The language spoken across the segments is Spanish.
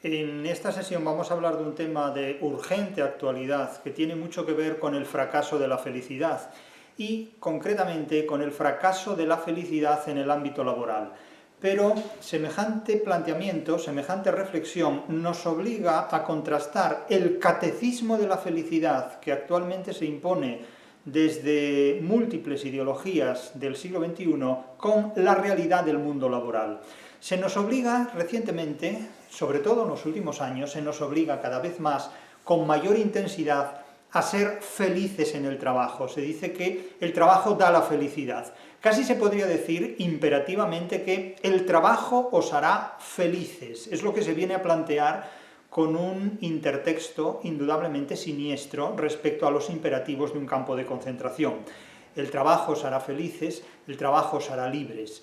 En esta sesión vamos a hablar de un tema de urgente actualidad que tiene mucho que ver con el fracaso de la felicidad y concretamente con el fracaso de la felicidad en el ámbito laboral. Pero semejante planteamiento, semejante reflexión nos obliga a contrastar el catecismo de la felicidad que actualmente se impone desde múltiples ideologías del siglo XXI con la realidad del mundo laboral. Se nos obliga recientemente, sobre todo en los últimos años, se nos obliga cada vez más, con mayor intensidad, a ser felices en el trabajo. Se dice que el trabajo da la felicidad. Casi se podría decir imperativamente que el trabajo os hará felices. Es lo que se viene a plantear con un intertexto indudablemente siniestro respecto a los imperativos de un campo de concentración. El trabajo os hará felices, el trabajo os hará libres.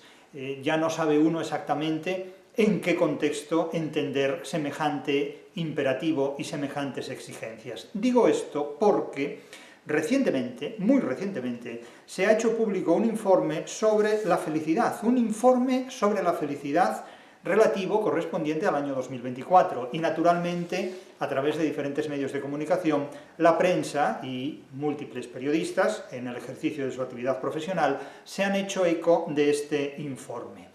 Ya no sabe uno exactamente en qué contexto entender semejante imperativo y semejantes exigencias. Digo esto porque recientemente, muy recientemente, se ha hecho público un informe sobre la felicidad, relativo, correspondiente al año 2024, y naturalmente, a través de diferentes medios de comunicación, la prensa y múltiples periodistas, en el ejercicio de su actividad profesional, se han hecho eco de este informe.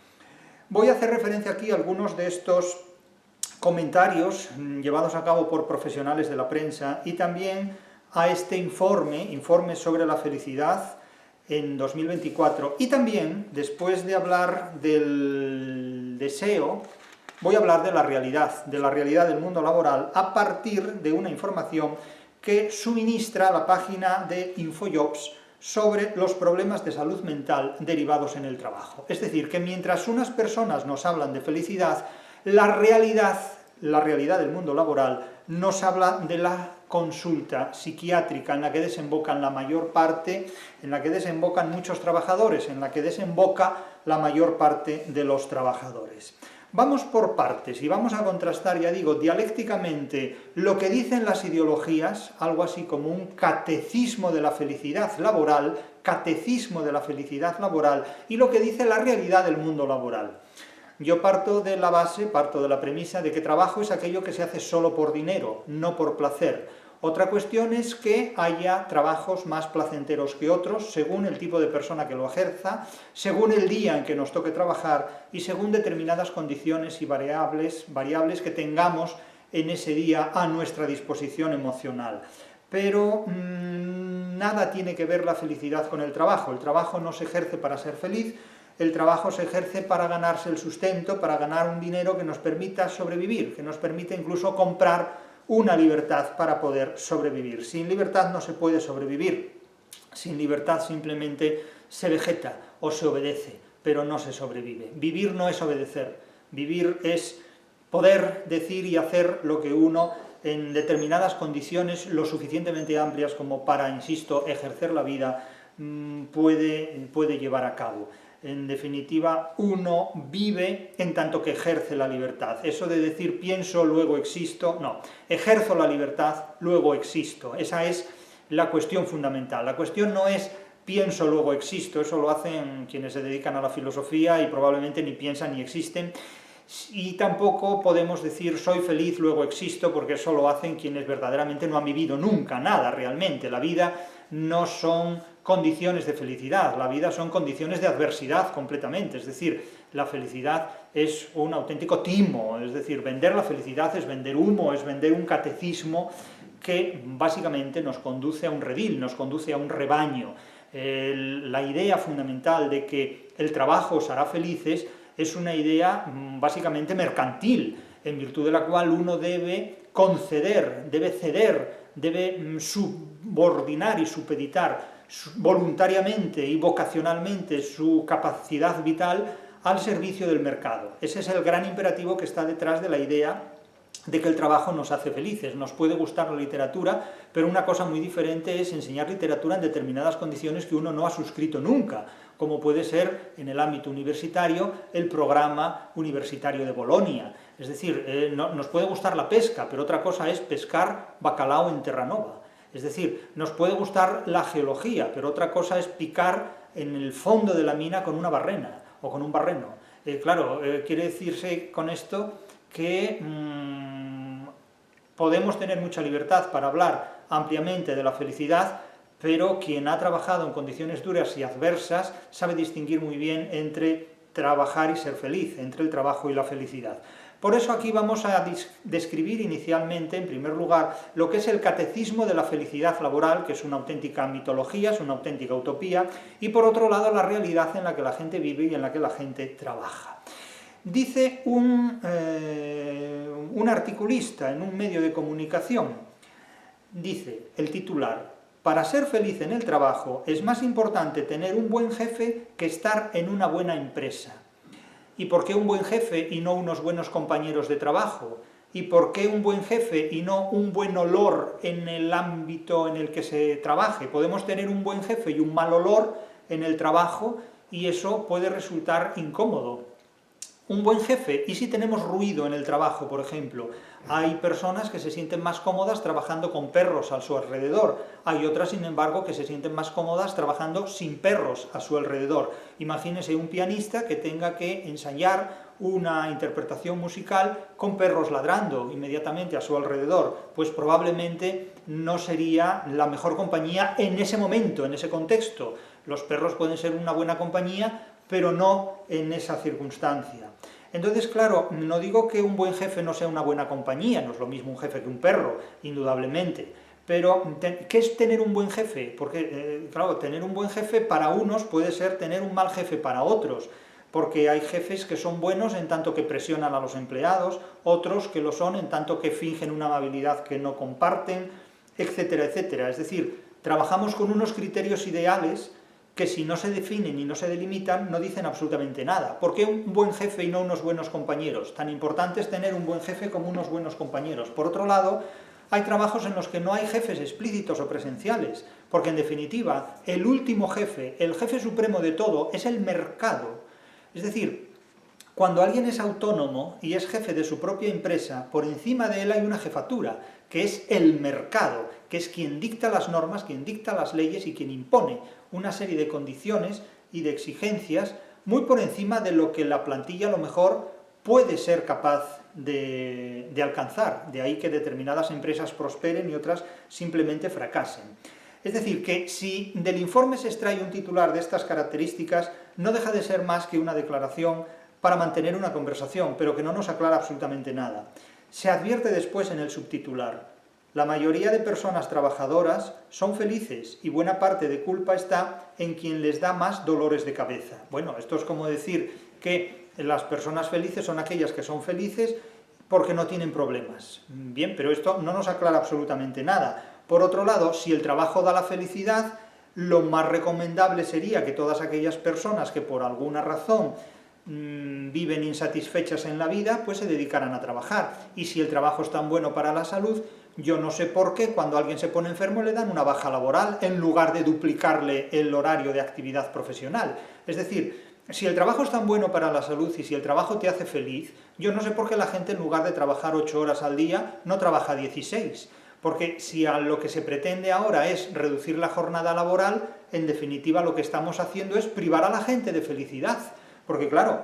Voy a hacer referencia aquí a algunos de estos comentarios llevados a cabo por profesionales de la prensa y también a este informe sobre la felicidad en 2024. Y también, después de hablar del deseo, voy a hablar de la realidad del mundo laboral a partir de una información que suministra la página de InfoJobs sobre los problemas de salud mental derivados en el trabajo. Es decir, que mientras unas personas nos hablan de felicidad, la realidad del mundo laboral nos habla de la consulta psiquiátrica en la que desembocan la mayor parte, en la que desembocan muchos trabajadores, en la que desemboca la mayor parte de los trabajadores. Vamos por partes y vamos a contrastar, ya digo, dialécticamente lo que dicen las ideologías, algo así como un catecismo de la felicidad laboral, y lo que dice la realidad del mundo laboral. Yo parto de la base, parto de la premisa de que trabajo es aquello que se hace solo por dinero, no por placer. Otra cuestión es que haya trabajos más placenteros que otros, según el tipo de persona que lo ejerza, según el día en que nos toque trabajar y según determinadas condiciones y variables que tengamos en ese día a nuestra disposición emocional. Pero nada tiene que ver la felicidad con el trabajo. El trabajo no se ejerce para ser feliz, el trabajo se ejerce para ganarse el sustento, para ganar un dinero que nos permita sobrevivir, que nos permita incluso comprar una libertad para poder sobrevivir. Sin libertad no se puede sobrevivir. Sin libertad simplemente se vegeta o se obedece, pero no se sobrevive. Vivir no es obedecer. Vivir es poder decir y hacer lo que uno, en determinadas condiciones lo suficientemente amplias como para, insisto, ejercer la vida, puede llevar a cabo. En definitiva, uno vive en tanto que ejerce la libertad. Eso de decir pienso, luego existo, no. Ejerzo la libertad, luego existo. Esa es la cuestión fundamental. La cuestión no es pienso, luego existo. Eso lo hacen quienes se dedican a la filosofía y probablemente ni piensan ni existen. Y tampoco podemos decir soy feliz, luego existo, porque eso lo hacen quienes verdaderamente no han vivido nunca nada realmente. La vida no son condiciones de felicidad, la vida son condiciones de adversidad completamente, es decir, la felicidad es un auténtico timo, es decir, vender la felicidad es vender humo, es vender un catecismo que básicamente nos conduce a un redil, nos conduce a un rebaño. La idea fundamental de que el trabajo os hará felices es una idea básicamente mercantil, en virtud de la cual uno debe conceder, debe ceder, debe subordinar y supeditar voluntariamente y vocacionalmente su capacidad vital al servicio del mercado. Ese es el gran imperativo que está detrás de la idea de que el trabajo nos hace felices. Nos puede gustar la literatura, pero una cosa muy diferente es enseñar literatura en determinadas condiciones que uno no ha suscrito nunca, como puede ser en el ámbito universitario el programa universitario de Bolonia. Es decir, nos puede gustar la pesca, pero otra cosa es pescar bacalao en Terranova. Es decir, nos puede gustar la geología, pero otra cosa es picar en el fondo de la mina con una barrena o con un barreno. Claro, quiere decirse con esto que Podemos tener mucha libertad para hablar ampliamente de la felicidad, pero quien ha trabajado en condiciones duras y adversas sabe distinguir muy bien entre trabajar y ser feliz, entre el trabajo y la felicidad. Por eso aquí vamos a describir inicialmente, en primer lugar, lo que es el catecismo de la felicidad laboral, que es una auténtica mitología, es una auténtica utopía, y por otro lado la realidad en la que la gente vive y en la que la gente trabaja. Dice un articulista en un medio de comunicación, dice el titular: para ser feliz en el trabajo es más importante tener un buen jefe que estar en una buena empresa. ¿Y por qué un buen jefe y no unos buenos compañeros de trabajo? ¿Y por qué un buen jefe y no un buen olor en el ámbito en el que se trabaje? Podemos tener un buen jefe y un mal olor en el trabajo y eso puede resultar incómodo. Un buen jefe, y si tenemos ruido en el trabajo, por ejemplo, hay personas que se sienten más cómodas trabajando con perros a su alrededor, hay otras, sin embargo, que se sienten más cómodas trabajando sin perros a su alrededor. Imagínese un pianista que tenga que ensayar una interpretación musical con perros ladrando inmediatamente a su alrededor, pues probablemente no sería la mejor compañía en ese momento, en ese contexto. Los perros pueden ser una buena compañía, pero no en esa circunstancia. Entonces, claro, no digo que un buen jefe no sea una buena compañía, no es lo mismo un jefe que un perro, indudablemente, pero ¿qué es tener un buen jefe? Porque, claro, tener un buen jefe para unos puede ser tener un mal jefe para otros, porque hay jefes que son buenos en tanto que presionan a los empleados, otros que lo son en tanto que fingen una amabilidad que no comparten, etcétera, etcétera. Es decir, trabajamos con unos criterios ideales que si no se definen y no se delimitan, no dicen absolutamente nada. ¿Por qué un buen jefe y no unos buenos compañeros? Tan importante es tener un buen jefe como unos buenos compañeros. Por otro lado, hay trabajos en los que no hay jefes explícitos o presenciales, porque en definitiva, el último jefe, el jefe supremo de todo, es el mercado. Es decir, cuando alguien es autónomo y es jefe de su propia empresa, por encima de él hay una jefatura, que es el mercado, que es quien dicta las normas, quien dicta las leyes y quien impone una serie de condiciones y de exigencias muy por encima de lo que la plantilla a lo mejor puede ser capaz de alcanzar. De ahí que determinadas empresas prosperen y otras simplemente fracasen. Es decir, que si del informe se extrae un titular de estas características, no deja de ser más que una declaración para mantener una conversación, pero que no nos aclara absolutamente nada. Se advierte después en el subtitular: la mayoría de personas trabajadoras son felices y buena parte de culpa está en quien les da más dolores de cabeza. Bueno, esto es como decir que las personas felices son aquellas que son felices porque no tienen problemas. Bien, pero esto no nos aclara absolutamente nada. Por otro lado, si el trabajo da la felicidad, lo más recomendable sería que todas aquellas personas que por alguna razón viven insatisfechas en la vida, pues se dedicaran a trabajar. Y si el trabajo es tan bueno para la salud, yo no sé por qué cuando alguien se pone enfermo le dan una baja laboral en lugar de duplicarle el horario de actividad profesional. Es decir, si el trabajo es tan bueno para la salud y si el trabajo te hace feliz, yo no sé por qué la gente en lugar de trabajar 8 horas al día no trabaja 16. Porque si a lo que se pretende ahora es reducir la jornada laboral, en definitiva lo que estamos haciendo es privar a la gente de felicidad. Porque claro,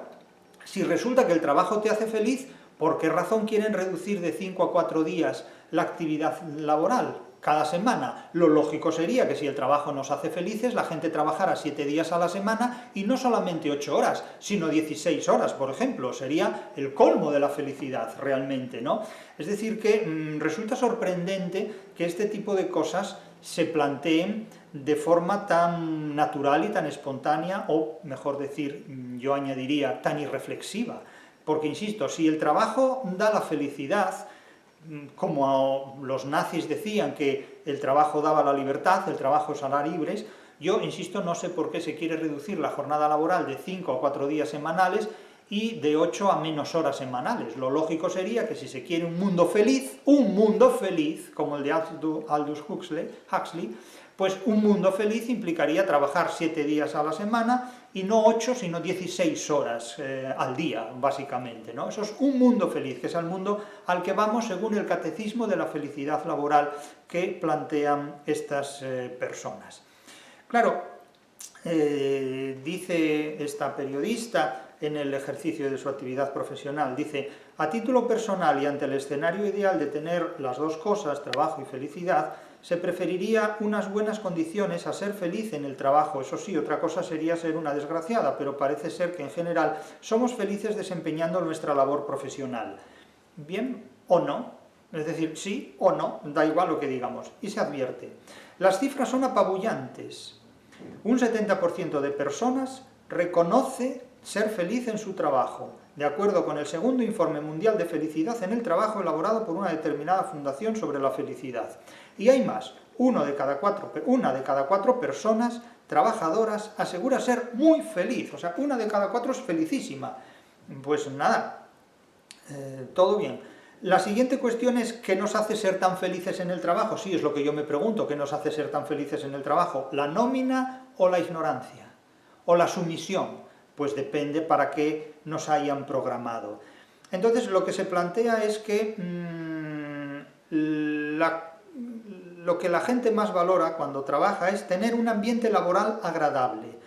si resulta que el trabajo te hace feliz, ¿por qué razón quieren reducir de 5 a 4 días la actividad laboral cada semana? Lo lógico sería que si el trabajo nos hace felices, la gente trabajara 7 días a la semana y no solamente 8 horas, sino 16 horas, por ejemplo. Sería el colmo de la felicidad, realmente, ¿no? Es decir, que resulta sorprendente que este tipo de cosas se planteen de forma tan natural y tan espontánea, o mejor decir, yo añadiría, tan irreflexiva. Porque, insisto, si el trabajo da la felicidad, como los nazis decían que el trabajo daba la libertad, el trabajo es a la libres, yo, insisto, no sé por qué se quiere reducir la jornada laboral de 5 a 4 días semanales y de 8 a menos horas semanales. Lo lógico sería que si se quiere un mundo feliz, como el de Aldous Huxley, pues un mundo feliz implicaría trabajar 7 días a la semana y no 8, sino 16 horas al día, básicamente, ¿no? Eso es un mundo feliz, que es el mundo al que vamos según el catecismo de la felicidad laboral que plantean estas personas. Claro, dice esta periodista, en el ejercicio de su actividad profesional. Dice, a título personal y ante el escenario ideal de tener las dos cosas, trabajo y felicidad, se preferiría unas buenas condiciones a ser feliz en el trabajo. Eso sí, otra cosa sería ser una desgraciada, pero parece ser que en general somos felices desempeñando nuestra labor profesional. Bien o no, es decir, sí o no, da igual lo que digamos. Y se advierte, las cifras son apabullantes. Un 70% de personas reconoce ser feliz en su trabajo, de acuerdo con el segundo Informe Mundial de Felicidad en el Trabajo elaborado por una determinada fundación sobre la felicidad. Y hay más, una de cada cuatro personas trabajadoras asegura ser muy feliz, o sea, una de cada cuatro es felicísima. Pues nada, todo bien. La siguiente cuestión es, ¿qué nos hace ser tan felices en el trabajo? Sí, es lo que yo me pregunto, ¿qué nos hace ser tan felices en el trabajo? ¿La nómina o la ignorancia? ¿O la sumisión? Pues depende para qué nos hayan programado. Entonces, lo que se plantea es que lo que la gente más valora cuando trabaja es tener un ambiente laboral agradable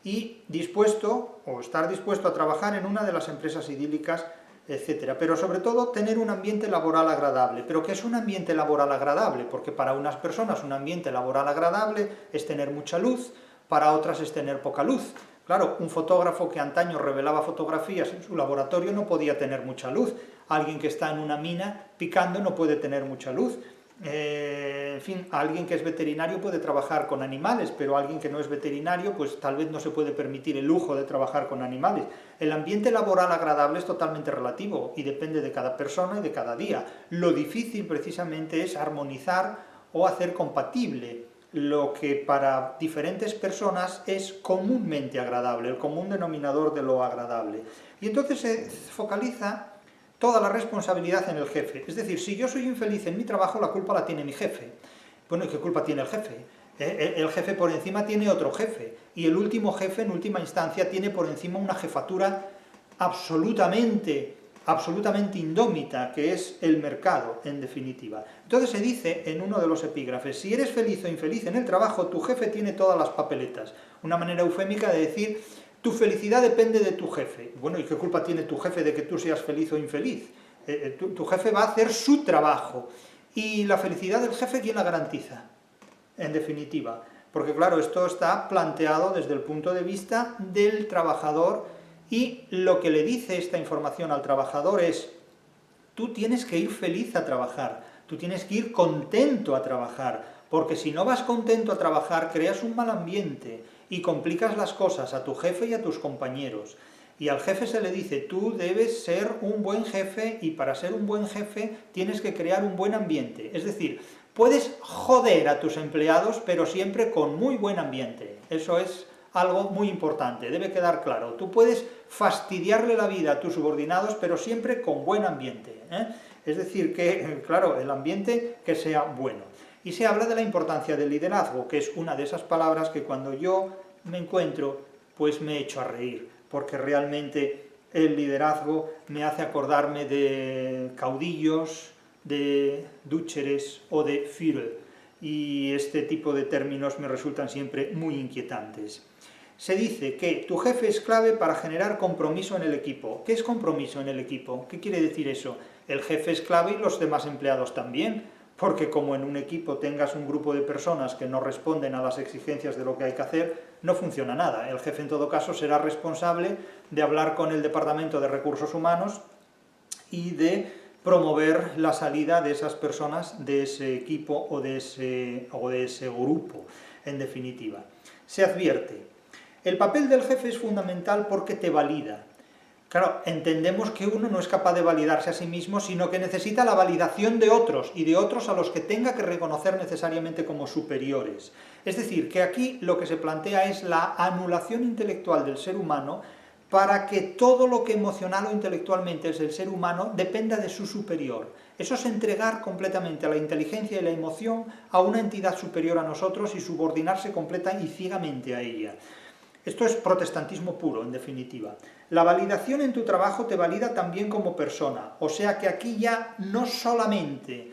y estar dispuesto a trabajar en una de las empresas idílicas, etcétera. Pero sobre todo tener un ambiente laboral agradable. ¿Pero qué es un ambiente laboral agradable? Porque para unas personas un ambiente laboral agradable es tener mucha luz, para otras es tener poca luz. Claro, un fotógrafo que antaño revelaba fotografías en su laboratorio no podía tener mucha luz. Alguien que está en una mina picando no puede tener mucha luz. En fin, alguien que es veterinario puede trabajar con animales, pero alguien que no es veterinario, pues tal vez no se puede permitir el lujo de trabajar con animales. El ambiente laboral agradable es totalmente relativo y depende de cada persona y de cada día. Lo difícil precisamente es armonizar o hacer compatible lo que para diferentes personas es comúnmente agradable, el común denominador de lo agradable. Y entonces se focaliza toda la responsabilidad en el jefe. Es decir, si yo soy infeliz en mi trabajo, la culpa la tiene mi jefe. Bueno, ¿y qué culpa tiene el jefe? El jefe por encima tiene otro jefe, y el último jefe, en última instancia, tiene por encima una jefatura absolutamente indómita, que es el mercado, en definitiva. Entonces se dice en uno de los epígrafes, si eres feliz o infeliz en el trabajo, tu jefe tiene todas las papeletas. Una manera eufémica de decir, tu felicidad depende de tu jefe. Bueno, ¿y qué culpa tiene tu jefe de que tú seas feliz o infeliz? Tu jefe va a hacer su trabajo. ¿Y la felicidad del jefe quién la garantiza? En definitiva. Porque claro, esto está planteado desde el punto de vista del trabajador, y lo que le dice esta información al trabajador es, tú tienes que ir feliz a trabajar, tú tienes que ir contento a trabajar, porque si no vas contento a trabajar, creas un mal ambiente y complicas las cosas a tu jefe y a tus compañeros. Y al jefe se le dice, tú debes ser un buen jefe, y para ser un buen jefe tienes que crear un buen ambiente. Es decir, puedes joder a tus empleados, pero siempre con muy buen ambiente. Eso es algo muy importante, debe quedar claro. Tú puedes fastidiarle la vida a tus subordinados, pero siempre con buen ambiente, ¿eh? Es decir, que, claro, el ambiente que sea bueno. Y se habla de la importancia del liderazgo, que es una de esas palabras que cuando yo me encuentro, pues me echo a reír, porque realmente el liderazgo me hace acordarme de caudillos, de dúcheres o de Führer, y este tipo de términos me resultan siempre muy inquietantes. Se dice que tu jefe es clave para generar compromiso en el equipo. ¿Qué es compromiso en el equipo? ¿Qué quiere decir eso? El jefe es clave y los demás empleados también, porque como en un equipo tengas un grupo de personas que no responden a las exigencias de lo que hay que hacer, no funciona nada. El jefe en todo caso será responsable de hablar con el Departamento de Recursos Humanos y de promover la salida de esas personas de ese equipo o de ese grupo, en definitiva. Se advierte, el papel del jefe es fundamental porque te valida. Claro, entendemos que uno no es capaz de validarse a sí mismo, sino que necesita la validación de otros, y de otros a los que tenga que reconocer necesariamente como superiores. Es decir, que aquí lo que se plantea es la anulación intelectual del ser humano, para que todo lo que emocional o intelectualmente es el ser humano dependa de su superior. Eso es entregar completamente a la inteligencia y la emoción a una entidad superior a nosotros y subordinarse completa y ciegamente a ella. Esto es protestantismo puro, en definitiva. La validación en tu trabajo te valida también como persona, o sea que aquí ya no solamente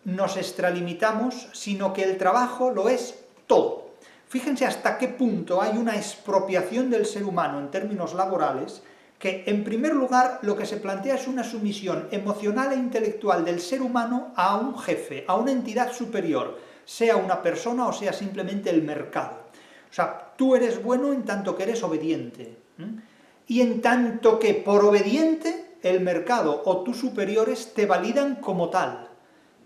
nos extralimitamos, sino que el trabajo lo es todo. Fíjense hasta qué punto hay una expropiación del ser humano en términos laborales, que en primer lugar lo que se plantea es una sumisión emocional e intelectual del ser humano a un jefe, a una entidad superior, sea una persona o sea simplemente el mercado. O sea, tú eres bueno en tanto que eres obediente, y en tanto que por obediente el mercado o tus superiores te validan como tal,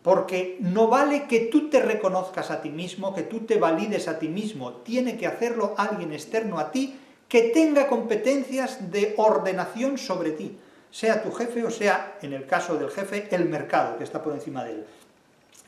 porque no vale que tú te reconozcas a ti mismo, que tú te valides a ti mismo, tiene que hacerlo alguien externo a ti que tenga competencias de ordenación sobre ti, sea tu jefe o sea, en el caso del jefe, el mercado que está por encima de él.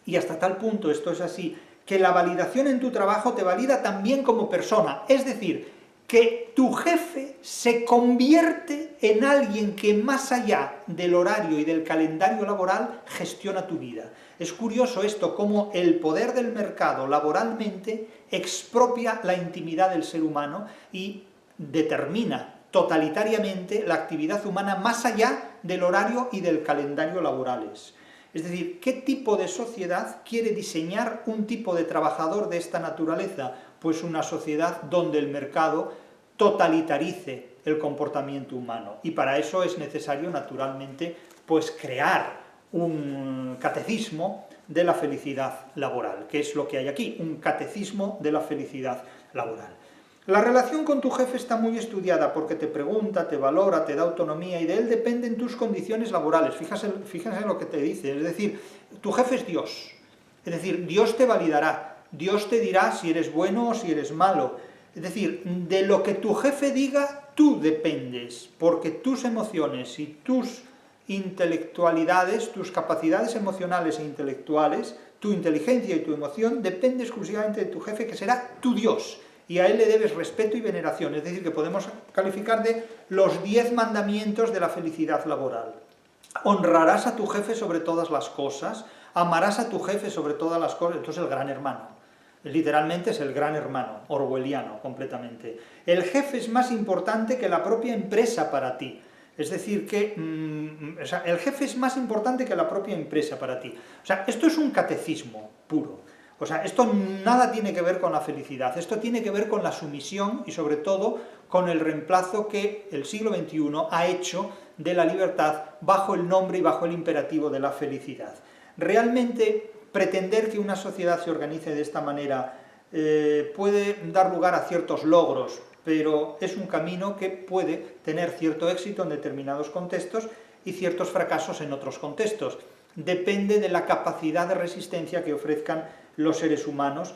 Y hasta tal punto esto es así, que la validación en tu trabajo te valida también como persona, es decir, que tu jefe se convierte en alguien que más allá del horario y del calendario laboral gestiona tu vida. Es curioso esto, cómo el poder del mercado laboralmente expropia la intimidad del ser humano y determina totalitariamente la actividad humana más allá del horario y del calendario laborales. Es decir, ¿qué tipo de sociedad quiere diseñar un tipo de trabajador de esta naturaleza? Pues una sociedad donde el mercado totalitarice el comportamiento humano. Y para eso es necesario, naturalmente, pues crear un catecismo de la felicidad laboral, que es lo que hay aquí, un catecismo de la felicidad laboral. La relación con tu jefe está muy estudiada porque te pregunta, te valora, te da autonomía y de él dependen tus condiciones laborales. Fíjense en lo que te dice, es decir, tu jefe es Dios, es decir, Dios te validará, Dios te dirá si eres bueno o si eres malo. Es decir, de lo que tu jefe diga, tú dependes, porque tus emociones y tus intelectualidades, tus capacidades emocionales e intelectuales, tu inteligencia y tu emoción depende exclusivamente de tu jefe, que será tu Dios. Y a él le debes respeto y veneración, es decir, que podemos calificar de los 10 mandamientos de la felicidad laboral. Honrarás a tu jefe sobre todas las cosas, amarás a tu jefe sobre todas las cosas, entonces el gran hermano. Literalmente es el gran hermano, orwelliano completamente. El jefe es más importante que la propia empresa para ti. Es decir, que el jefe es más importante que la propia empresa para ti. O sea, esto es un catecismo puro. O sea, esto nada tiene que ver con la felicidad, esto tiene que ver con la sumisión y sobre todo con el reemplazo que el siglo XXI ha hecho de la libertad bajo el nombre y bajo el imperativo de la felicidad. Realmente pretender que una sociedad se organice de esta manera puede dar lugar a ciertos logros, pero es un camino que puede tener cierto éxito en determinados contextos y ciertos fracasos en otros contextos. Depende de la capacidad de resistencia que ofrezcan los seres humanos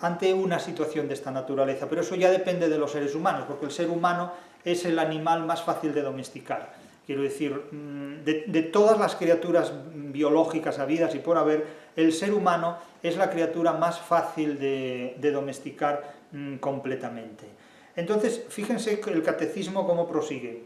ante una situación de esta naturaleza, pero eso ya depende de los seres humanos, porque el ser humano es el animal más fácil de domesticar. Quiero decir, de todas las criaturas biológicas habidas y por haber, el ser humano es la criatura más fácil de domesticar completamente. Entonces, fíjense el catecismo cómo prosigue.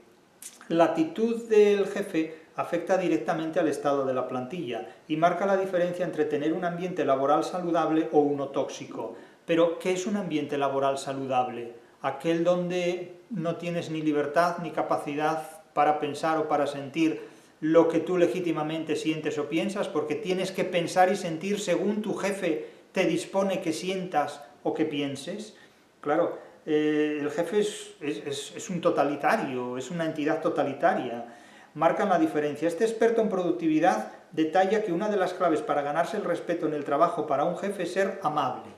La actitud del jefe afecta directamente al estado de la plantilla y marca la diferencia entre tener un ambiente laboral saludable o uno tóxico. Pero, ¿qué es un ambiente laboral saludable? Aquel donde no tienes ni libertad ni capacidad para pensar o para sentir lo que tú legítimamente sientes o piensas, porque tienes que pensar y sentir según tu jefe te dispone que sientas o que pienses. Claro, el jefe es un totalitario, es una entidad totalitaria. Marcan la diferencia. Este experto en productividad detalla que una de las claves para ganarse el respeto en el trabajo para un jefe es ser amable.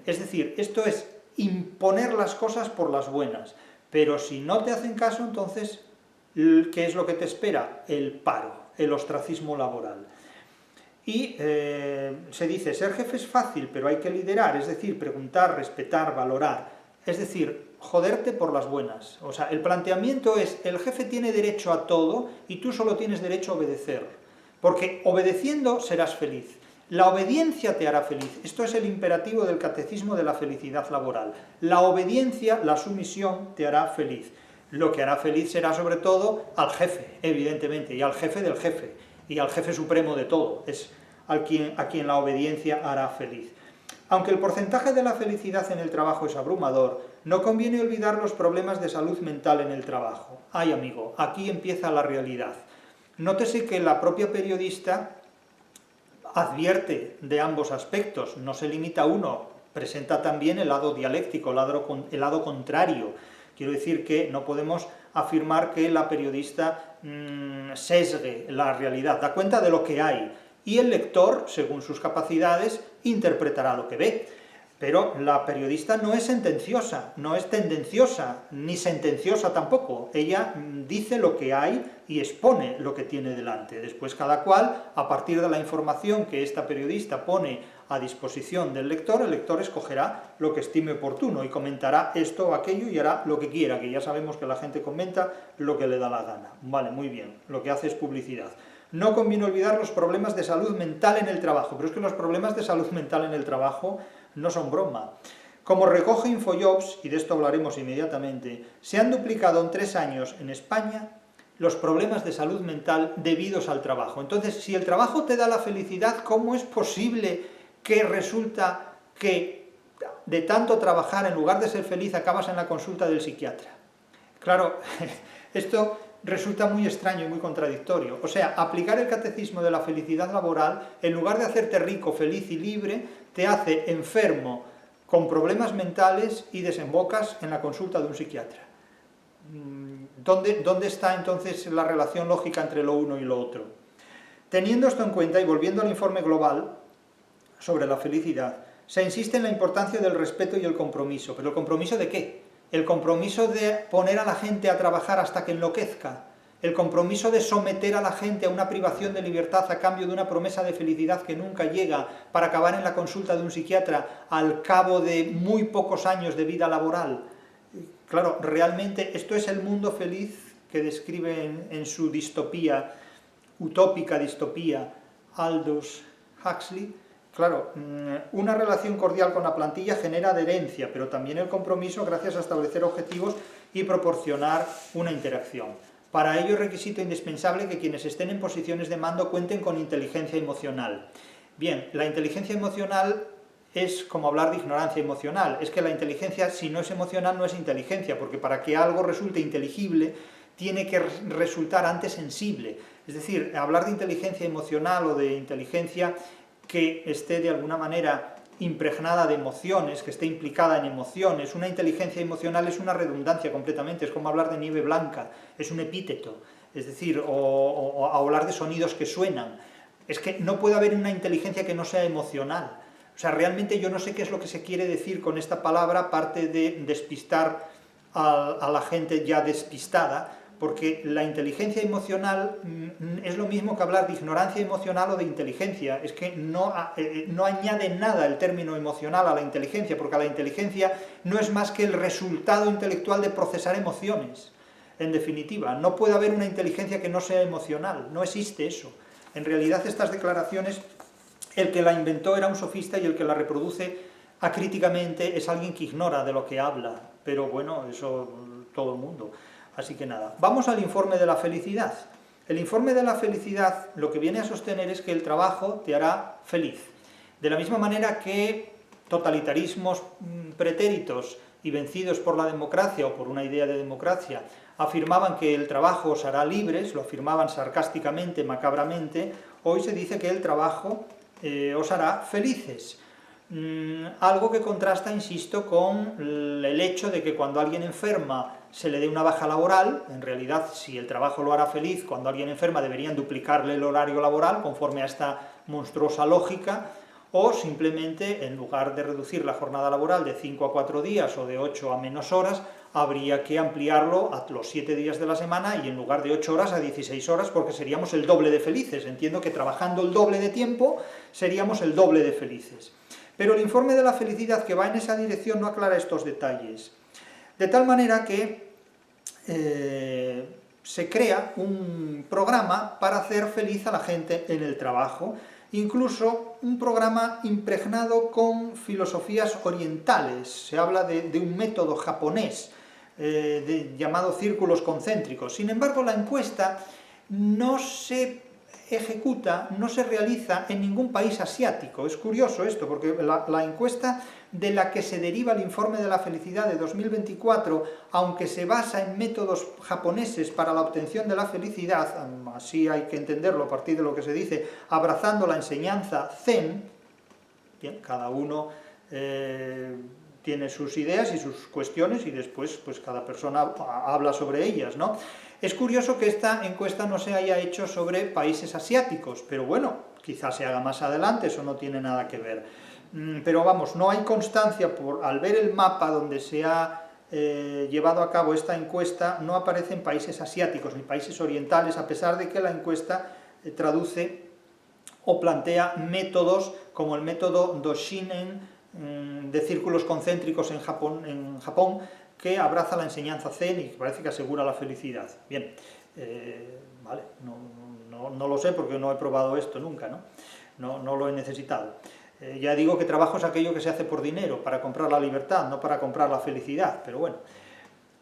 Es decir, esto es imponer las cosas por las buenas, pero si no te hacen caso, entonces, ¿qué es lo que te espera? El paro, el ostracismo laboral. Y se dice, ser jefe es fácil, pero hay que liderar, es decir, preguntar, respetar, valorar, es decir, joderte por las buenas. O sea, el planteamiento es, el jefe tiene derecho a todo y tú solo tienes derecho a obedecer, porque obedeciendo serás feliz. La obediencia te hará feliz. Esto es el imperativo del catecismo de la felicidad laboral. La obediencia, la sumisión, te hará feliz. Lo que hará feliz será sobre todo al jefe, evidentemente, y al jefe del jefe, y al jefe supremo de todo. Es a quien la obediencia hará feliz. Aunque el porcentaje de la felicidad en el trabajo es abrumador, no conviene olvidar los problemas de salud mental en el trabajo. Ay, amigo, aquí empieza la realidad. Nótese que la propia periodista advierte de ambos aspectos, no se limita a uno, presenta también el lado dialéctico, el lado contrario. Quiero decir que no podemos afirmar que la periodista sesgue la realidad, da cuenta de lo que hay, y el lector, según sus capacidades, interpretará lo que ve. Pero la periodista no es sentenciosa, no es tendenciosa, ni sentenciosa tampoco. Ella dice lo que hay y expone lo que tiene delante. Después cada cual, a partir de la información que esta periodista pone a disposición del lector, el lector escogerá lo que estime oportuno y comentará esto o aquello y hará lo que quiera, que ya sabemos que la gente comenta lo que le da la gana. Vale, muy bien, lo que hace es publicidad. No conviene olvidar los problemas de salud mental en el trabajo, pero es que los problemas de salud mental en el trabajo no son broma. Como recoge Infojobs, y de esto hablaremos inmediatamente, se han duplicado en 3 años en España los problemas de salud mental debidos al trabajo. Entonces, si el trabajo te da la felicidad, ¿cómo es posible que resulta que de tanto trabajar, en lugar de ser feliz, acabas en la consulta del psiquiatra? Claro, esto resulta muy extraño y muy contradictorio. O sea, aplicar el catecismo de la felicidad laboral, en lugar de hacerte rico, feliz y libre, te hace enfermo, con problemas mentales, y desembocas en la consulta de un psiquiatra. ¿Dónde está entonces la relación lógica entre lo uno y lo otro? Teniendo esto en cuenta, y volviendo al informe global sobre la felicidad, se insiste en la importancia del respeto y el compromiso. ¿Pero el compromiso de qué? El compromiso de poner a la gente a trabajar hasta que enloquezca, el compromiso de someter a la gente a una privación de libertad a cambio de una promesa de felicidad que nunca llega, para acabar en la consulta de un psiquiatra al cabo de muy pocos años de vida laboral. Claro, realmente esto es el mundo feliz que describe en su distopía, utópica distopía, Aldous Huxley. Claro, una relación cordial con la plantilla genera adherencia, pero también el compromiso gracias a establecer objetivos y proporcionar una interacción. Para ello es requisito indispensable que quienes estén en posiciones de mando cuenten con inteligencia emocional. Bien, la inteligencia emocional es como hablar de ignorancia emocional. Es que la inteligencia, si no es emocional, no es inteligencia, porque para que algo resulte inteligible, tiene que resultar antes sensible. Es decir, hablar de inteligencia emocional o de inteligencia que esté de alguna manera impregnada de emociones, que esté implicada en emociones. Una inteligencia emocional es una redundancia completamente, es como hablar de nieve blanca, es un epíteto, es decir, o hablar de sonidos que suenan. Es que no puede haber una inteligencia que no sea emocional. O sea, realmente yo no sé qué es lo que se quiere decir con esta palabra, aparte de despistar a la gente ya despistada, porque la inteligencia emocional es lo mismo que hablar de ignorancia emocional o de inteligencia. Es que no añade nada el término emocional a la inteligencia, porque la inteligencia no es más que el resultado intelectual de procesar emociones. En definitiva, no puede haber una inteligencia que no sea emocional, no existe eso. En realidad estas declaraciones, el que la inventó era un sofista y el que la reproduce acríticamente es alguien que ignora de lo que habla, pero bueno, eso todo el mundo. Así que nada, vamos al informe de la felicidad. El informe de la felicidad lo que viene a sostener es que el trabajo te hará feliz. De la misma manera que totalitarismos pretéritos y vencidos por la democracia o por una idea de democracia afirmaban que el trabajo os hará libres, lo afirmaban sarcásticamente, macabramente, hoy se dice que el trabajo os hará felices. Algo que contrasta, insisto, con el hecho de que cuando alguien enferma se le dé una baja laboral. En realidad, si el trabajo lo hará feliz, cuando alguien enferma deberían duplicarle el horario laboral conforme a esta monstruosa lógica, o simplemente, en lugar de reducir la jornada laboral de 5 a 4 días o de 8 a menos horas, habría que ampliarlo a los 7 días de la semana y en lugar de 8 horas a 16 horas, porque seríamos el doble de felices. Entiendo que trabajando el doble de tiempo seríamos el doble de felices. Pero el informe de la felicidad que va en esa dirección no aclara estos detalles. De tal manera que se crea un programa para hacer feliz a la gente en el trabajo, incluso un programa impregnado con filosofías orientales. Se habla de un método japonés llamado círculos concéntricos. Sin embargo, la encuesta no se ejecuta, no se realiza en ningún país asiático. Es curioso esto, porque la encuesta de la que se deriva el informe de la felicidad de 2024, aunque se basa en métodos japoneses para la obtención de la felicidad, así hay que entenderlo a partir de lo que se dice, abrazando la enseñanza Zen, bien, cada uno tiene sus ideas y sus cuestiones y después pues cada persona habla sobre ellas, ¿no? Es curioso que esta encuesta no se haya hecho sobre países asiáticos, pero bueno, quizás se haga más adelante, eso no tiene nada que ver. Pero vamos, no hay constancia, al ver el mapa donde se ha llevado a cabo esta encuesta, no aparecen países asiáticos ni países orientales, a pesar de que la encuesta traduce o plantea métodos como el método Doshinen de círculos concéntricos en Japón, que abraza la enseñanza Zen y que parece que asegura la felicidad. Bien, vale, no lo sé porque no he probado esto nunca, no lo he necesitado. Ya digo que trabajo es aquello que se hace por dinero, para comprar la libertad, no para comprar la felicidad, pero bueno.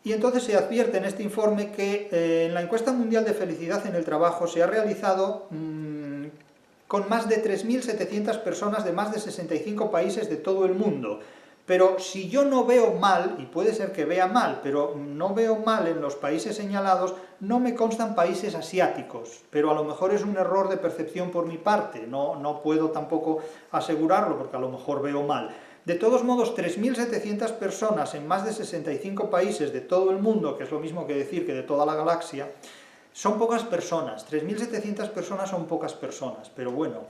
Y entonces se advierte en este informe que en la encuesta mundial de felicidad en el trabajo se ha realizado con más de 3.700 personas de más de 65 países de todo el mundo. Pero si yo no veo mal, y puede ser que vea mal, pero no veo mal en los países señalados, no me constan países asiáticos, pero a lo mejor es un error de percepción por mi parte, no puedo tampoco asegurarlo porque a lo mejor veo mal. De todos modos, 3.700 personas en más de 65 países de todo el mundo, que es lo mismo que decir que de toda la galaxia, son pocas personas. 3.700 personas son pocas personas, pero bueno.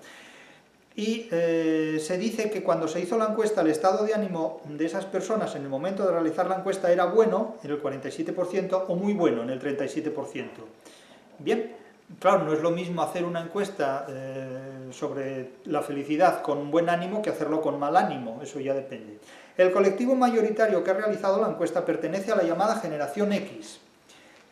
Y se dice que cuando se hizo la encuesta, el estado de ánimo de esas personas en el momento de realizar la encuesta era bueno, en el 47%, o muy bueno, en el 37%. Bien, claro, no es lo mismo hacer una encuesta sobre la felicidad con un buen ánimo que hacerlo con mal ánimo, eso ya depende. El colectivo mayoritario que ha realizado la encuesta pertenece a la llamada generación X,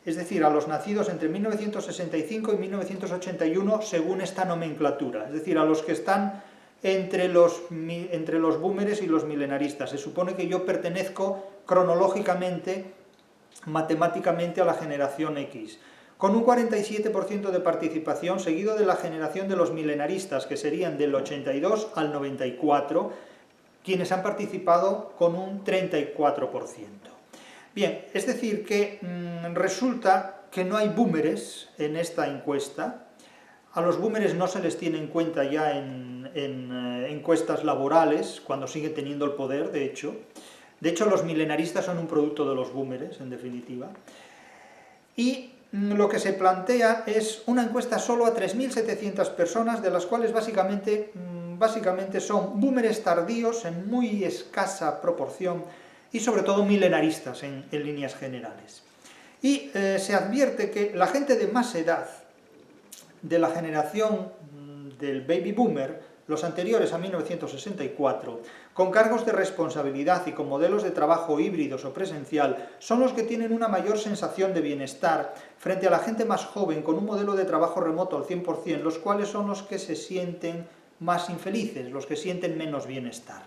es decir, a los nacidos entre 1965 y 1981 según esta nomenclatura, es decir, a los que están entre los boomers y los milenaristas. Se supone que yo pertenezco cronológicamente, matemáticamente a la generación X, con un 47% de participación, seguido de la generación de los milenaristas, que serían del 82 al 94, quienes han participado con un 34%. Bien, es decir que resulta que no hay boomers en esta encuesta. A los boomers no se les tiene en cuenta ya en encuestas laborales, cuando siguen teniendo el poder, de hecho. De hecho, los milenaristas son un producto de los boomers, en definitiva. Y lo que se plantea es una encuesta solo a 3.700 personas, de las cuales básicamente son boomers tardíos en muy escasa proporción, y sobre todo milenaristas en líneas generales. Y se advierte que la gente de más edad, de la generación del baby boomer, los anteriores a 1964, con cargos de responsabilidad y con modelos de trabajo híbridos o presencial, son los que tienen una mayor sensación de bienestar frente a la gente más joven con un modelo de trabajo remoto al 100%, los cuales son los que se sienten más infelices, los que sienten menos bienestar.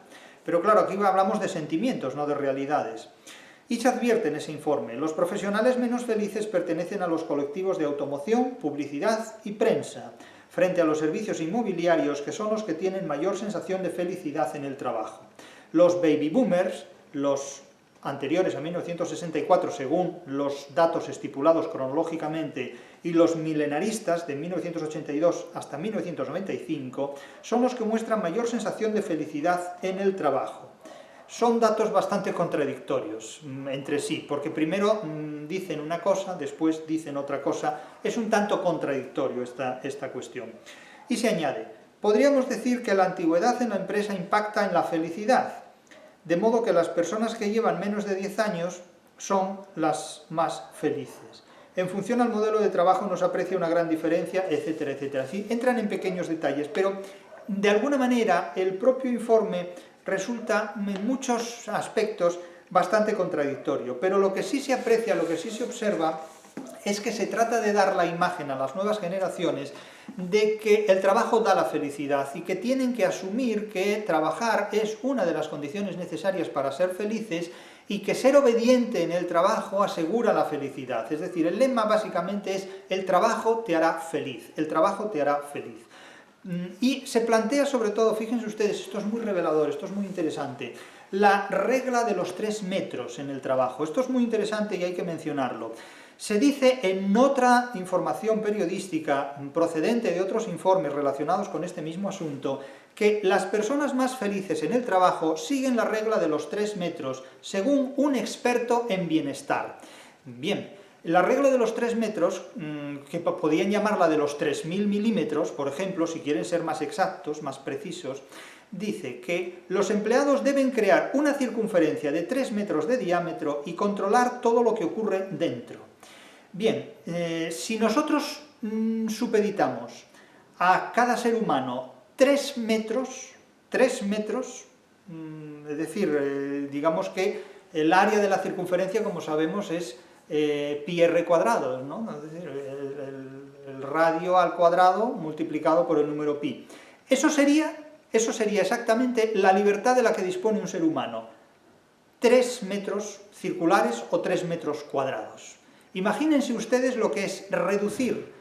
Pero claro, aquí hablamos de sentimientos, no de realidades. Y se advierte en ese informe, los profesionales menos felices pertenecen a los colectivos de automoción, publicidad y prensa, frente a los servicios inmobiliarios, que son los que tienen mayor sensación de felicidad en el trabajo. Los baby boomers, los anteriores a 1964 según los datos estipulados cronológicamente, y los milenaristas de 1982 hasta 1995 son los que muestran mayor sensación de felicidad en el trabajo. Son datos bastante contradictorios entre sí, porque primero dicen una cosa, después dicen otra cosa. Es un tanto contradictorio esta cuestión. Y se añade, podríamos decir que la antigüedad en la empresa impacta en la felicidad, de modo que las personas que llevan menos de 10 años son las más felices. En función al modelo de trabajo no se aprecia una gran diferencia, etcétera, etcétera. Así entran en pequeños detalles, pero de alguna manera el propio informe resulta en muchos aspectos bastante contradictorio. Pero lo que sí se aprecia, lo que sí se observa, es que se trata de dar la imagen a las nuevas generaciones de que el trabajo da la felicidad y que tienen que asumir que trabajar es una de las condiciones necesarias para ser felices y que ser obediente en el trabajo asegura la felicidad. Es decir, el lema básicamente es el trabajo te hará feliz, el trabajo te hará feliz. Y se plantea sobre todo, fíjense ustedes, esto es muy revelador, esto es muy interesante, la regla de los 3 metros en el trabajo. Esto es muy interesante y hay que mencionarlo. Se dice en otra información periodística procedente de otros informes relacionados con este mismo asunto que las personas más felices en el trabajo siguen la regla de los 3 metros, según un experto en bienestar. Bien, la regla de los 3 metros, que podían llamarla de los 3000 milímetros, por ejemplo, si quieren ser más exactos, más precisos, dice que los empleados deben crear una circunferencia de 3 metros de diámetro y controlar todo lo que ocurre dentro. Bien, si nosotros supeditamos a cada ser humano 3 metros, es decir, digamos que el área de la circunferencia, como sabemos, es pi r cuadrado, ¿no? Es decir, el radio al cuadrado multiplicado por el número pi. Eso sería exactamente la libertad de la que dispone un ser humano. 3 metros circulares o 3 metros cuadrados. Imagínense ustedes lo que es reducir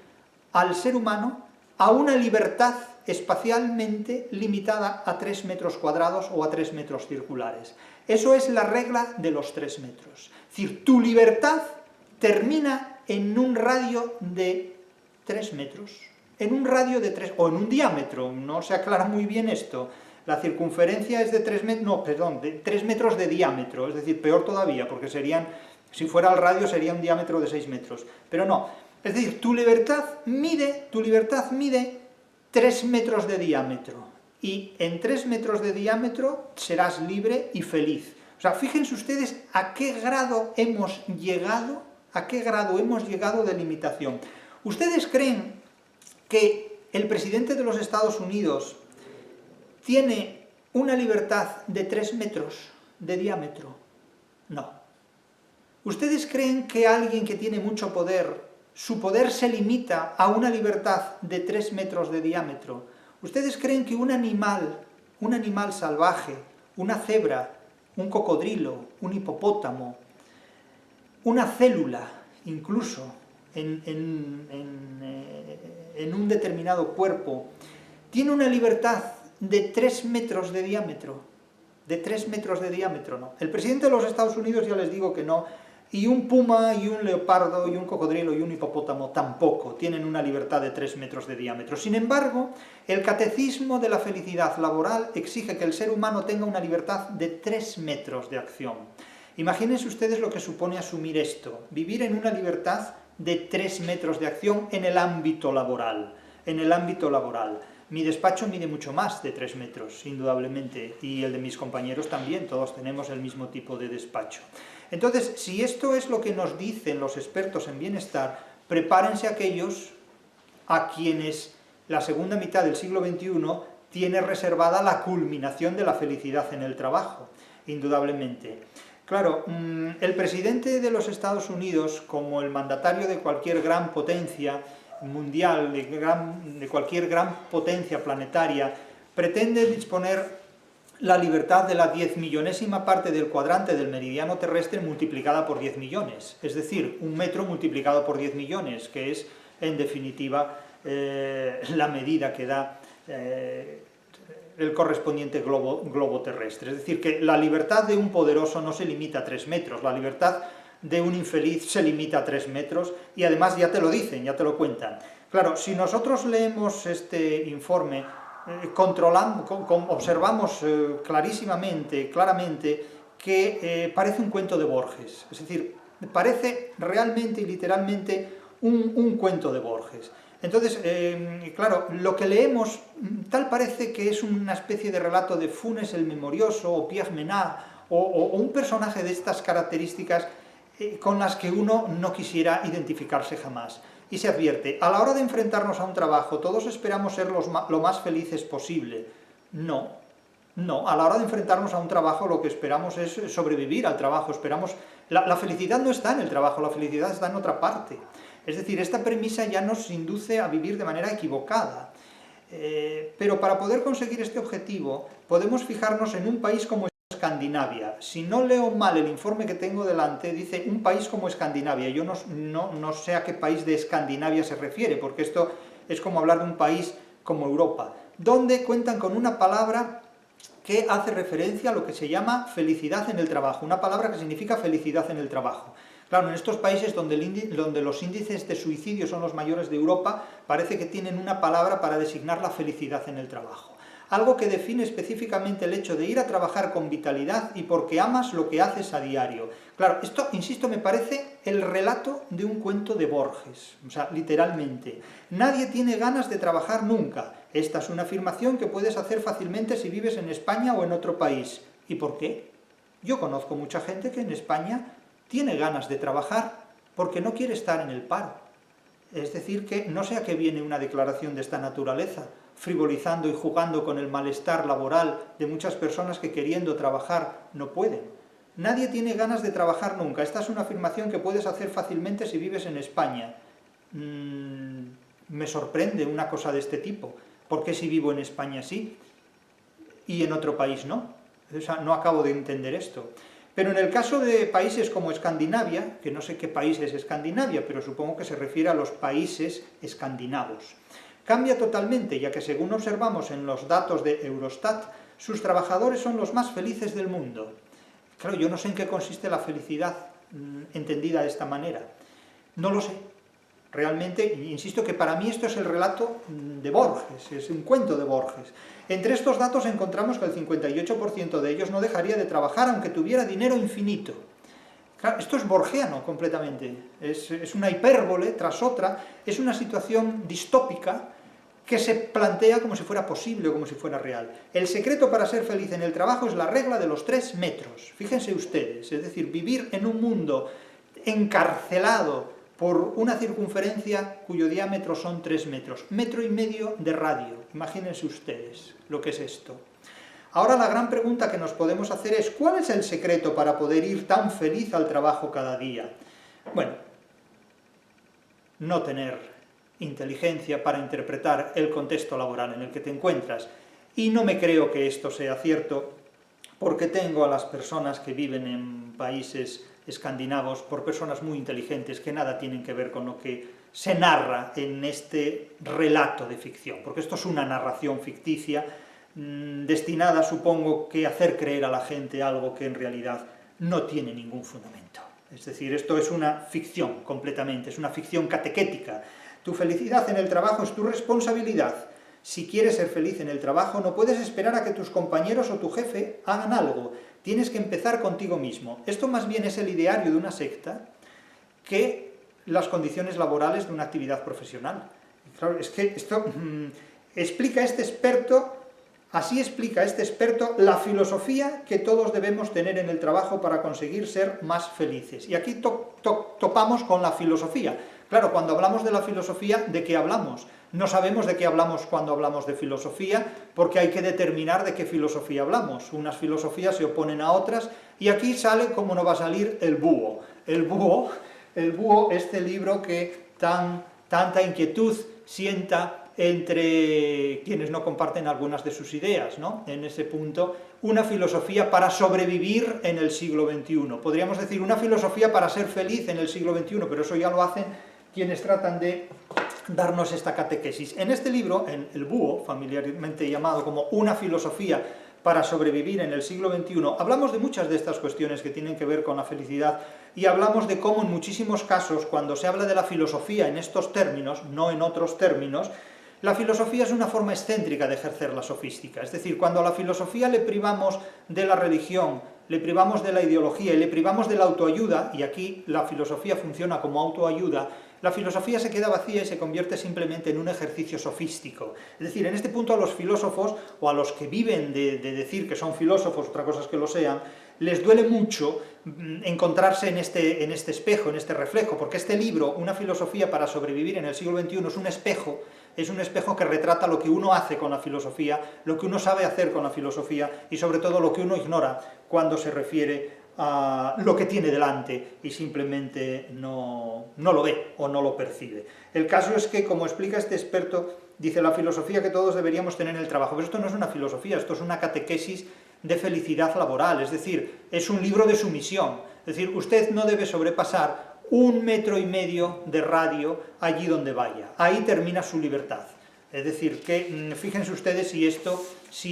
al ser humano a una libertad espacialmente limitada a 3 metros cuadrados o a 3 metros circulares. Eso es la regla de los 3 metros. Es decir, tu libertad termina en un radio de 3 metros, en un radio de 3, o en un diámetro, no se aclara muy bien esto. La circunferencia es de 3 metros, no, perdón, de 3 metros de diámetro, es decir, peor todavía, porque serían, si fuera el radio sería un diámetro de 6 metros, pero no. Es decir, tu libertad mide 3 metros de diámetro, y en 3 metros de diámetro serás libre y feliz. O sea, fíjense ustedes a qué grado hemos llegado, de limitación. ¿Ustedes creen que el presidente de los Estados Unidos tiene una libertad de 3 metros de diámetro? No. ¿Ustedes creen que alguien que tiene mucho poder, su poder se limita a una libertad de 3 metros de diámetro? ¿Ustedes creen que un animal salvaje, una cebra, un cocodrilo, un hipopótamo, una célula, incluso, en un determinado cuerpo, tiene una libertad de 3 metros de diámetro? De 3 metros de diámetro, no. El presidente de los Estados Unidos, ya les digo que no, y un puma, y un leopardo, y un cocodrilo, y un hipopótamo tampoco tienen una libertad de 3 metros de diámetro. Sin embargo, el Catecismo de la Felicidad Laboral exige que el ser humano tenga una libertad de 3 metros de acción. Imagínense ustedes lo que supone asumir esto, vivir en una libertad de 3 metros de acción en el ámbito laboral. Mi despacho mide mucho más de 3 metros, indudablemente, y el de mis compañeros también, todos tenemos el mismo tipo de despacho. Entonces, si esto es lo que nos dicen los expertos en bienestar, prepárense aquellos a quienes la segunda mitad del siglo XXI tiene reservada la culminación de la felicidad en el trabajo, indudablemente. Claro, el presidente de los Estados Unidos, como el mandatario de cualquier gran potencia mundial, de cualquier gran potencia planetaria, pretende disponer la libertad de la 10.000.000ª parte del cuadrante del meridiano terrestre multiplicada por 10 millones, es decir, un metro multiplicado por 10 millones, que es, en definitiva, la medida que da el correspondiente globo terrestre. Es decir, que la libertad de un poderoso no se limita a 3 metros, la libertad de un infeliz se limita a 3 metros, y además ya te lo dicen, ya te lo cuentan. Claro, si nosotros leemos este informe, observamos claramente que parece un cuento de Borges, es decir, parece realmente y literalmente un cuento de Borges. Entonces, claro, lo que leemos tal parece que es una especie de relato de Funes el Memorioso o Pierre Menard o un personaje de estas características con las que uno no quisiera identificarse jamás. Y se advierte, a la hora de enfrentarnos a un trabajo, todos esperamos ser lo más felices posible. No, a la hora de enfrentarnos a un trabajo lo que esperamos es sobrevivir al trabajo, la felicidad no está en el trabajo, la felicidad está en otra parte. Es decir, esta premisa ya nos induce a vivir de manera equivocada. Pero para poder conseguir este objetivo, podemos fijarnos en un país como Escandinavia. Si no leo mal el informe que tengo delante, dice un país como Escandinavia. Yo no sé a qué país de Escandinavia se refiere, porque esto es como hablar de un país como Europa, donde cuentan con una palabra que hace referencia a lo que se llama felicidad en el trabajo, una palabra que significa felicidad en el trabajo. Claro, en estos países donde los índices de suicidio son los mayores de Europa, parece que tienen una palabra para designar la felicidad en el trabajo. Algo que define específicamente el hecho de ir a trabajar con vitalidad y porque amas lo que haces a diario. Claro, esto, insisto, me parece el relato de un cuento de Borges, o sea, literalmente. Nadie tiene ganas de trabajar nunca. Esta es una afirmación que puedes hacer fácilmente si vives en España o en otro país. ¿Y por qué? Yo conozco mucha gente que en España tiene ganas de trabajar porque no quiere estar en el paro. Es decir, que no sé a qué viene una declaración de esta naturaleza, frivolizando y jugando con el malestar laboral de muchas personas que queriendo trabajar no pueden. Nadie tiene ganas de trabajar nunca. Esta es una afirmación que puedes hacer fácilmente si vives en España. Me sorprende una cosa de este tipo. ¿Por qué si vivo en España sí y en otro país no? O sea, no acabo de entender esto. Pero en el caso de países como Escandinavia, que no sé qué país es Escandinavia, pero supongo que se refiere a los países escandinavos, cambia totalmente, ya que según observamos en los datos de Eurostat, sus trabajadores son los más felices del mundo. Claro, yo no sé en qué consiste la felicidad entendida de esta manera. No lo sé. Realmente, insisto que para mí esto es el relato de Borges, es un cuento de Borges. Entre estos datos encontramos que el 58% de ellos no dejaría de trabajar aunque tuviera dinero infinito. Claro, esto es borgiano completamente, es una hipérbole tras otra, es una situación distópica que se plantea como si fuera posible o como si fuera real. El secreto para ser feliz en el trabajo es la regla de los 3 metros. Fíjense ustedes, es decir, vivir en un mundo encarcelado por una circunferencia cuyo diámetro son 3 metros, 1,5 metros de radio. Imagínense ustedes lo que es esto. Ahora la gran pregunta que nos podemos hacer es, ¿cuál es el secreto para poder ir tan feliz al trabajo cada día? Bueno, no tener inteligencia para interpretar el contexto laboral en el que te encuentras. Y no me creo que esto sea cierto, porque tengo a las personas que viven en países escandinavos por personas muy inteligentes que nada tienen que ver con lo que se narra en este relato de ficción, porque esto es una narración ficticia destinada, supongo, que a hacer creer a la gente algo que en realidad no tiene ningún fundamento. Es decir, esto es una ficción completamente, es una ficción catequética. Tu felicidad en el trabajo es tu responsabilidad. Si quieres ser feliz en el trabajo, no puedes esperar a que tus compañeros o tu jefe hagan algo. Tienes que empezar contigo mismo. Esto más bien es el ideario de una secta que las condiciones laborales de una actividad profesional. Claro, es que esto explica este experto, así explica este experto la filosofía que todos debemos tener en el trabajo para conseguir ser más felices. Y aquí topamos con la filosofía. Claro, cuando hablamos de la filosofía, ¿de qué hablamos? No sabemos de qué hablamos cuando hablamos de filosofía, porque hay que determinar de qué filosofía hablamos. Unas filosofías se oponen a otras, y aquí sale, como no va a salir, el búho. El búho, este libro que tanta inquietud sienta entre quienes no comparten algunas de sus ideas, ¿no? En ese punto, una filosofía para sobrevivir en el siglo XXI. Podríamos decir una filosofía para ser feliz en el siglo XXI, pero eso ya lo hacen quienes tratan de darnos esta catequesis. En este libro, en El Búho, familiarmente llamado como Una filosofía para sobrevivir en el siglo XXI, hablamos de muchas de estas cuestiones que tienen que ver con la felicidad y hablamos de cómo en muchísimos casos, cuando se habla de la filosofía en estos términos, no en otros términos, la filosofía es una forma excéntrica de ejercer la sofística. Es decir, cuando a la filosofía le privamos de la religión, le privamos de la ideología y le privamos de la autoayuda, y aquí la filosofía funciona como autoayuda, la filosofía se queda vacía y se convierte simplemente en un ejercicio sofístico. Es decir, en este punto a los filósofos, o a los que viven de decir que son filósofos, otra cosa es que lo sean, les duele mucho encontrarse en este espejo, en este reflejo, porque este libro, Una filosofía para sobrevivir en el siglo XXI, es un espejo que retrata lo que uno hace con la filosofía, lo que uno sabe hacer con la filosofía y sobre todo lo que uno ignora cuando se refiere a lo que tiene delante y simplemente no lo ve o no lo percibe. El caso es que, como explica este experto, dice la filosofía que todos deberíamos tener en el trabajo. Pero esto no es una filosofía, esto es una catequesis de felicidad laboral, es decir, es un libro de sumisión. Es decir, usted no debe sobrepasar 1,5 metros de radio allí donde vaya. Ahí termina su libertad. Es decir, que fíjense ustedes si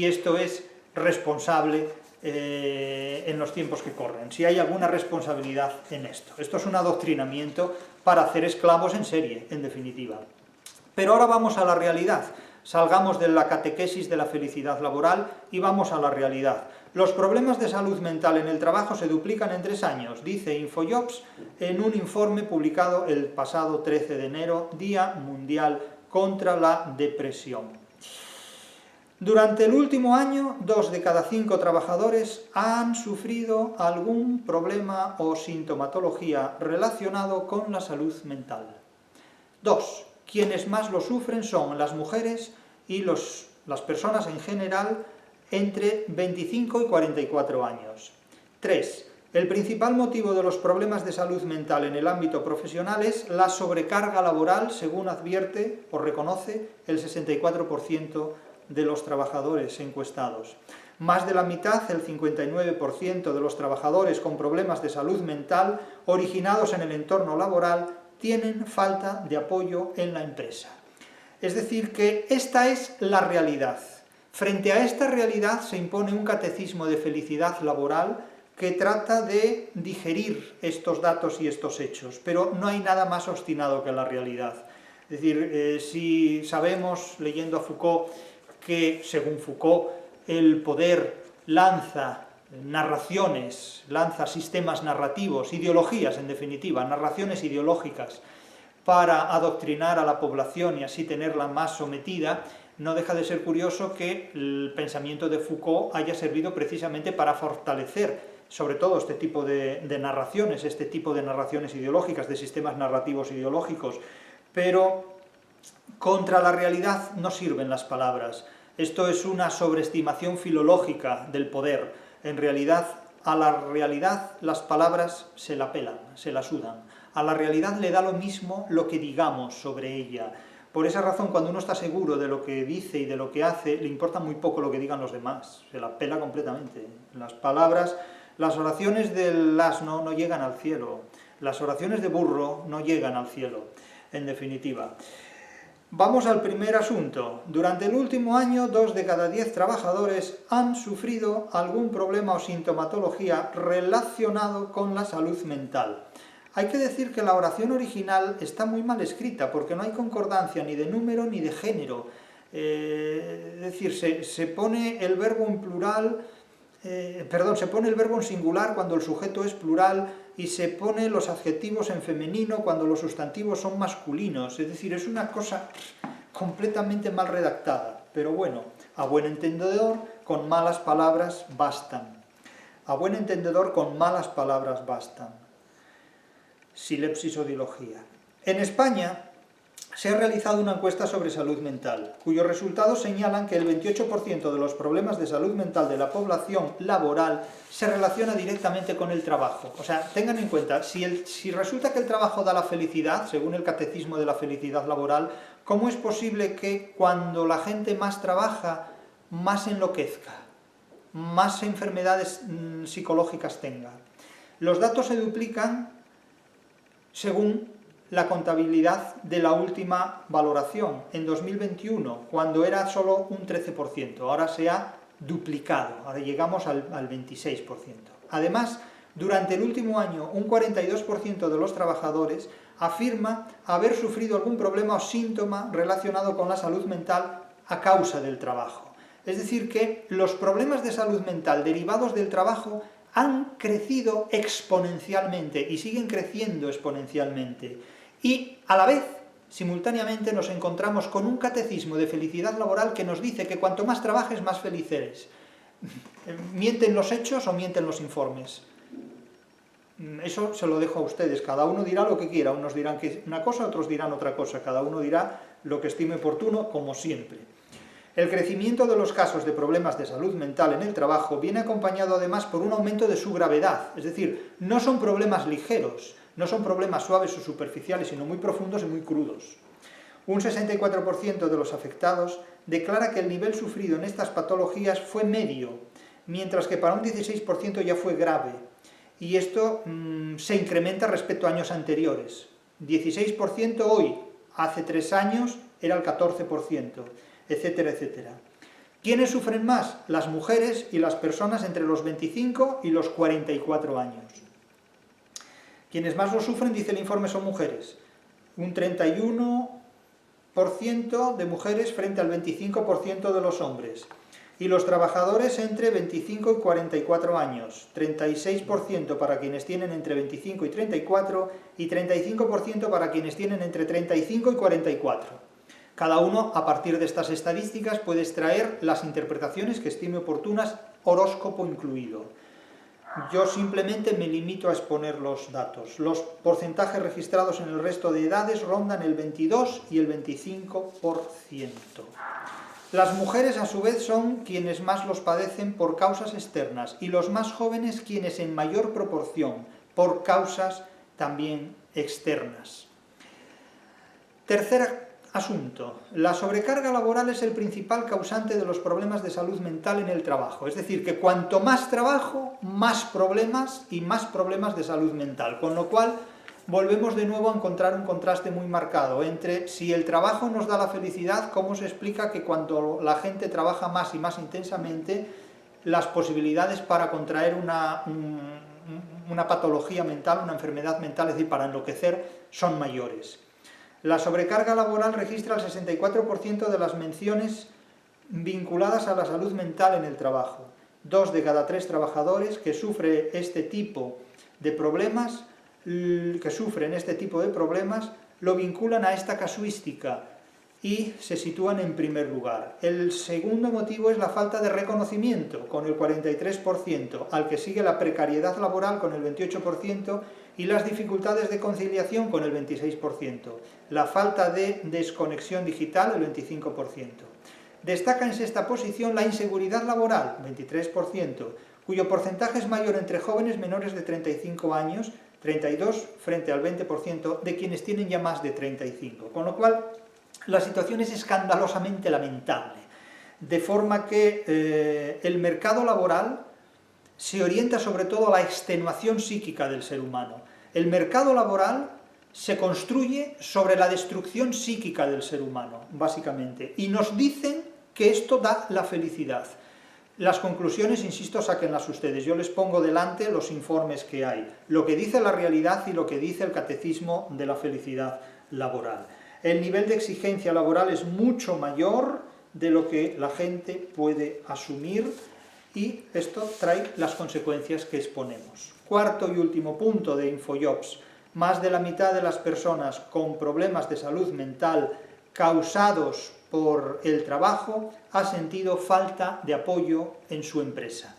esto es responsable en los tiempos que corren, si hay alguna responsabilidad en esto. Esto es un adoctrinamiento para hacer esclavos en serie, en definitiva. Pero ahora vamos a la realidad. Salgamos de la catequesis de la felicidad laboral y vamos a la realidad. Los problemas de salud mental en el trabajo se duplican en 3 años, dice Infojobs en un informe publicado el pasado 13 de enero, Día Mundial contra la Depresión. Durante el último año, 2 de cada 5 trabajadores han sufrido algún problema o sintomatología relacionado con la salud mental. 2. Quienes más lo sufren son las mujeres y las personas en general entre 25 y 44 años. 3. El principal motivo de los problemas de salud mental en el ámbito profesional es la sobrecarga laboral, según advierte o reconoce el 64% de los trabajadores encuestados. Más de la mitad, el 59% de los trabajadores con problemas de salud mental originados en el entorno laboral tienen falta de apoyo en la empresa. Es decir, que esta es la realidad. Frente a esta realidad se impone un catecismo de felicidad laboral que trata de digerir estos datos y estos hechos, pero no hay nada más obstinado que la realidad. Es decir, si sabemos, leyendo a Foucault, que, según Foucault, el poder lanza narraciones, lanza sistemas narrativos, ideologías en definitiva, narraciones ideológicas para adoctrinar a la población y así tenerla más sometida, no deja de ser curioso que el pensamiento de Foucault haya servido precisamente para fortalecer sobre todo este tipo de narraciones, este tipo de narraciones ideológicas, de sistemas narrativos ideológicos, pero contra la realidad no sirven las palabras. Esto es una sobreestimación filológica del poder. En realidad, a la realidad las palabras se la pelan, se la sudan. A la realidad le da lo mismo lo que digamos sobre ella. Por esa razón, cuando uno está seguro de lo que dice y de lo que hace, le importa muy poco lo que digan los demás. Se la pela completamente. Las palabras, las oraciones del asno no llegan al cielo. Las oraciones de burro no llegan al cielo, en definitiva. Vamos al primer asunto. Durante el último año, 2 de cada 10 trabajadores han sufrido algún problema o sintomatología relacionado con la salud mental. Hay que decir que la oración original está muy mal escrita, porque no hay concordancia ni de número ni de género. Es decir, se pone el verbo en plural, se pone el verbo en singular cuando el sujeto es plural, y se pone los adjetivos en femenino cuando los sustantivos son masculinos. Es decir, es una cosa completamente mal redactada. Pero bueno, a buen entendedor, con malas palabras bastan. A buen entendedor, con malas palabras bastan. Silepsis o dilogía. En España se ha realizado una encuesta sobre salud mental, cuyos resultados señalan que el 28% de los problemas de salud mental de la población laboral se relaciona directamente con el trabajo. O sea, tengan en cuenta, si resulta que el trabajo da la felicidad, según el catecismo de la felicidad laboral, ¿cómo es posible que cuando la gente más trabaja, más enloquezca, más enfermedades psicológicas tenga? Los datos se duplican según la contabilidad de la última valoración, en 2021, cuando era solo un 13%, ahora se ha duplicado, ahora llegamos al 26%. Además, durante el último año, un 42% de los trabajadores afirma haber sufrido algún problema o síntoma relacionado con la salud mental a causa del trabajo. Es decir, que los problemas de salud mental derivados del trabajo han crecido exponencialmente y siguen creciendo exponencialmente. Y a la vez, simultáneamente, nos encontramos con un catecismo de felicidad laboral que nos dice que cuanto más trabajes, más feliz eres. ¿Mienten los hechos o mienten los informes? Eso se lo dejo a ustedes, cada uno dirá lo que quiera, unos dirán que una cosa, otros dirán otra cosa, cada uno dirá lo que estime oportuno, como siempre. El crecimiento de los casos de problemas de salud mental en el trabajo viene acompañado además por un aumento de su gravedad, es decir, no son problemas ligeros, no son problemas suaves o superficiales, sino muy profundos y muy crudos. Un 64% de los afectados declara que el nivel sufrido en estas patologías fue medio, mientras que para un 16% ya fue grave. Y esto se incrementa respecto a años anteriores. 16% hoy, hace 3 años era el 14%, etcétera, etcétera. ¿Quiénes sufren más? Las mujeres y las personas entre los 25 y los 44 años. Quienes más lo sufren, dice el informe, son mujeres. Un 31% de mujeres frente al 25% de los hombres. Y los trabajadores entre 25 y 44 años, 36% para quienes tienen entre 25 y 34 y 35% para quienes tienen entre 35 y 44. Cada uno, a partir de estas estadísticas, puede extraer las interpretaciones que estime oportunas, horóscopo incluido. Yo simplemente me limito a exponer los datos. Los porcentajes registrados en el resto de edades rondan el 22 y el 25%. Las mujeres, a su vez, son quienes más los padecen por causas externas y los más jóvenes quienes en mayor proporción por causas también externas. Tercer asunto. La sobrecarga laboral es el principal causante de los problemas de salud mental en el trabajo. Es decir, que cuanto más trabajo, más problemas y más problemas de salud mental. Con lo cual, volvemos de nuevo a encontrar un contraste muy marcado entre si el trabajo nos da la felicidad, cómo se explica que cuando la gente trabaja más y más intensamente, las posibilidades para contraer una patología mental, una enfermedad mental, es decir, para enloquecer, son mayores. La sobrecarga laboral registra el 64% de las menciones vinculadas a la salud mental en el trabajo. 2 de cada 3 trabajadores que sufren este tipo de problemas, lo vinculan a esta casuística y se sitúan en primer lugar. El segundo motivo es la falta de reconocimiento, con el 43%, al que sigue la precariedad laboral con el 28%, y las dificultades de conciliación con el 26%, la falta de desconexión digital el 25%. Destaca en sexta posición la inseguridad laboral, 23%, cuyo porcentaje es mayor entre jóvenes menores de 35 años, 32 frente al 20% de quienes tienen ya más de 35, con lo cual la situación es escandalosamente lamentable, de forma que el mercado laboral se orienta sobre todo a la extenuación psíquica del ser humano. El mercado laboral se construye sobre la destrucción psíquica del ser humano, básicamente, y nos dicen que esto da la felicidad. Las conclusiones, insisto, sáquenlas ustedes. Yo les pongo delante los informes que hay, lo que dice la realidad y lo que dice el catecismo de la felicidad laboral. El nivel de exigencia laboral es mucho mayor de lo que la gente puede asumir, y esto trae las consecuencias que exponemos. Cuarto y último punto de InfoJobs. Más de la mitad de las personas con problemas de salud mental causados por el trabajo ha sentido falta de apoyo en su empresa.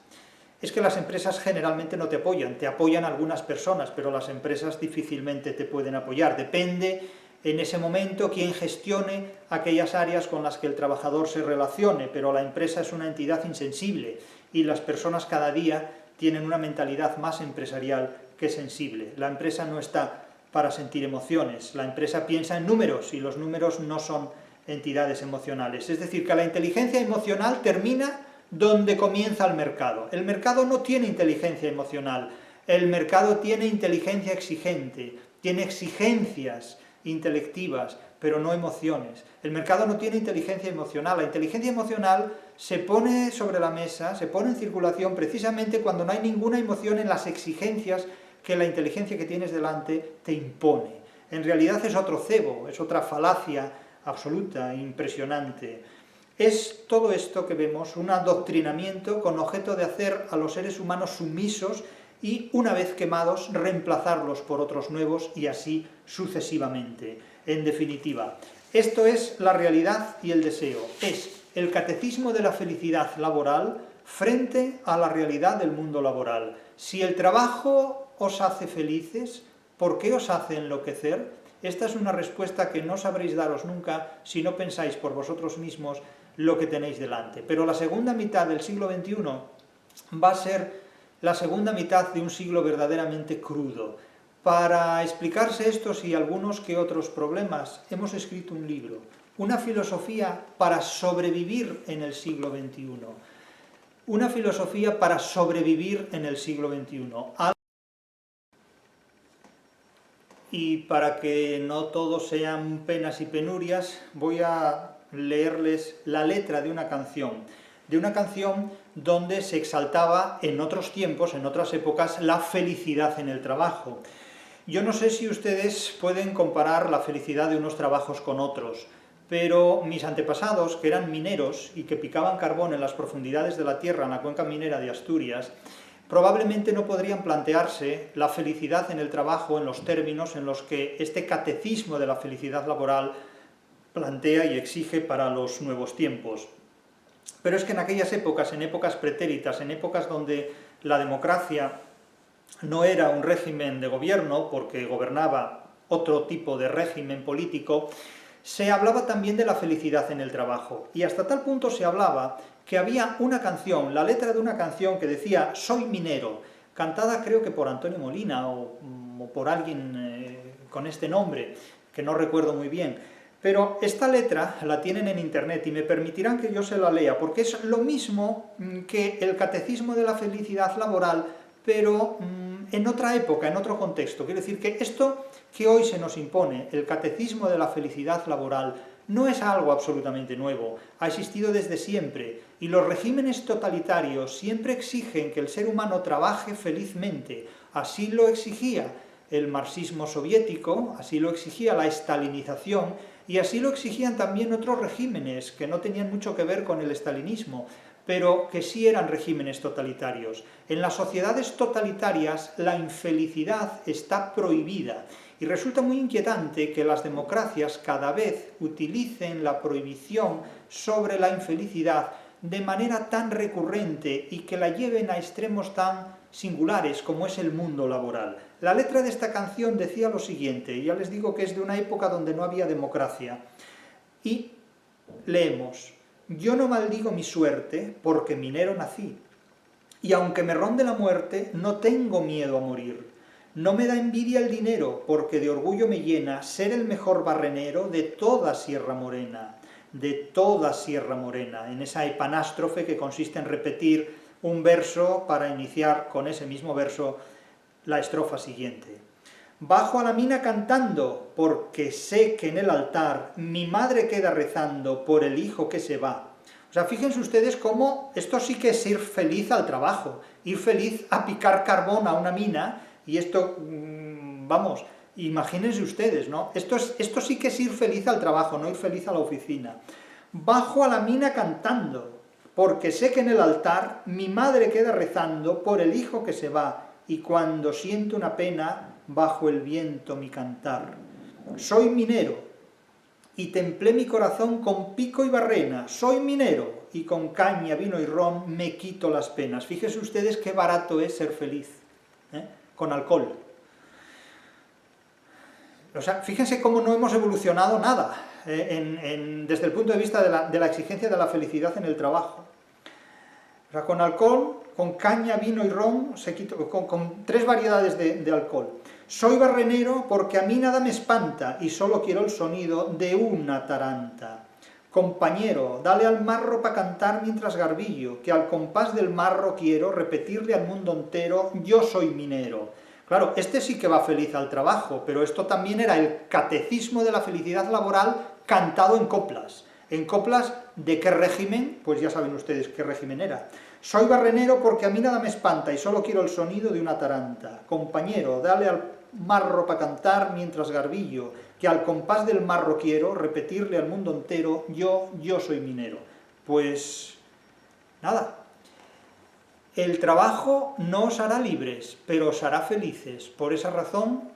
Es que las empresas generalmente no te apoyan algunas personas, pero las empresas difícilmente te pueden apoyar. Depende en ese momento quién gestione aquellas áreas con las que el trabajador se relacione, pero la empresa es una entidad insensible y las personas cada día tienen una mentalidad más empresarial que sensible. La empresa no está para sentir emociones, la empresa piensa en números y los números no son entidades emocionales. Es decir, que la inteligencia emocional termina donde comienza el mercado. El mercado no tiene inteligencia emocional, el mercado tiene inteligencia exigente, tiene exigencias intelectivas, pero no emociones. El mercado no tiene inteligencia emocional. La inteligencia emocional se pone sobre la mesa, se pone en circulación precisamente cuando no hay ninguna emoción en las exigencias que la inteligencia que tienes delante te impone. En realidad es otro cebo, es otra falacia absoluta, impresionante. Es todo esto que vemos, un adoctrinamiento con objeto de hacer a los seres humanos sumisos y, una vez quemados, reemplazarlos por otros nuevos y así sucesivamente. En definitiva, esto es la realidad y el deseo. Es el catecismo de la felicidad laboral frente a la realidad del mundo laboral. Si el trabajo os hace felices, ¿por qué os hace enloquecer? Esta es una respuesta que no sabréis daros nunca si no pensáis por vosotros mismos lo que tenéis delante. Pero la segunda mitad del siglo XXI va a ser la segunda mitad de un siglo verdaderamente crudo. Para explicarse estos y algunos que otros problemas, hemos escrito un libro, una filosofía para sobrevivir en el siglo XXI. Una filosofía para sobrevivir en el siglo XXI. Y para que no todo sean penas y penurias, voy a leerles la letra de una canción. de una canción donde se exaltaba en otros tiempos, en otras épocas, la felicidad en el trabajo. Yo no sé si ustedes pueden comparar la felicidad de unos trabajos con otros, pero mis antepasados, que eran mineros y que picaban carbón en las profundidades de la tierra, en la cuenca minera de Asturias, probablemente no podrían plantearse la felicidad en el trabajo en los términos en los que este catecismo de la felicidad laboral plantea y exige para los nuevos tiempos. Pero es que en aquellas épocas, en épocas pretéritas, en épocas donde la democracia no era un régimen de gobierno, porque gobernaba otro tipo de régimen político, se hablaba también de la felicidad en el trabajo. Y hasta tal punto se hablaba que había una canción, la letra de una canción que decía «Soy minero», cantada creo que por Antonio Molina o por alguien con este nombre, que no recuerdo muy bien. Pero esta letra la tienen en internet y me permitirán que yo se la lea, porque es lo mismo que el catecismo de la felicidad laboral, pero en otra época, en otro contexto. Quiero decir que esto que hoy se nos impone, el catecismo de la felicidad laboral, no es algo absolutamente nuevo, ha existido desde siempre, y los regímenes totalitarios siempre exigen que el ser humano trabaje felizmente. Así lo exigía el marxismo soviético, así lo exigía la estalinización, y así lo exigían también otros regímenes que no tenían mucho que ver con el estalinismo, pero que sí eran regímenes totalitarios. En las sociedades totalitarias la infelicidad está prohibida, y resulta muy inquietante que las democracias cada vez utilicen la prohibición sobre la infelicidad de manera tan recurrente y que la lleven a extremos tan singulares como es el mundo laboral. La letra de esta canción decía lo siguiente, y ya les digo que es de una época donde no había democracia, y leemos: «Yo no maldigo mi suerte, porque minero nací, y aunque me ronde la muerte, no tengo miedo a morir. No me da envidia el dinero, porque de orgullo me llena ser el mejor barrenero de toda Sierra Morena», de toda Sierra Morena, en esa epanástrofe que consiste en repetir un verso para iniciar con ese mismo verso la estrofa siguiente. «Bajo a la mina cantando, porque sé que en el altar mi madre queda rezando por el hijo que se va». O sea, fíjense ustedes cómo esto sí que es ir feliz al trabajo, ir feliz a picar carbón a una mina, y esto, vamos, imagínense ustedes, ¿no? Esto sí que es ir feliz al trabajo, no ir feliz a la oficina. «Bajo a la mina cantando, porque sé que en el altar mi madre queda rezando por el hijo que se va, y cuando siento una pena, bajo el viento mi cantar. Soy minero, y templé mi corazón con pico y barrena. Soy minero, y con caña, vino y ron me quito las penas». Fíjense ustedes qué barato es ser feliz, con alcohol. O sea, fíjense cómo no hemos evolucionado nada desde el punto de vista de la exigencia de la felicidad en el trabajo. O sea, con alcohol, con caña, vino y ron, con 3 variedades de alcohol. «Soy barrenero porque a mí nada me espanta y solo quiero el sonido de una taranta. Compañero, dale al marro pa' cantar mientras garbillo, que al compás del marro quiero repetirle al mundo entero, yo soy minero». Claro, este sí que va feliz al trabajo, pero esto también era el catecismo de la felicidad laboral cantado en coplas. ¿En coplas de qué régimen? Pues ya saben ustedes qué régimen era. «Soy barrenero porque a mí nada me espanta y solo quiero el sonido de una taranta. Compañero, dale al marro pa' cantar mientras garbillo, que al compás del marro quiero repetirle al mundo entero, yo soy minero». Pues nada, el trabajo no os hará libres, pero os hará felices. Por esa razón,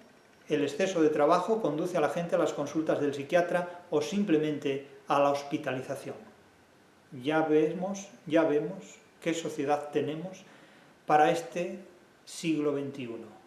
el exceso de trabajo conduce a la gente a las consultas del psiquiatra o simplemente a la hospitalización. Ya vemos qué sociedad tenemos para este siglo XXI.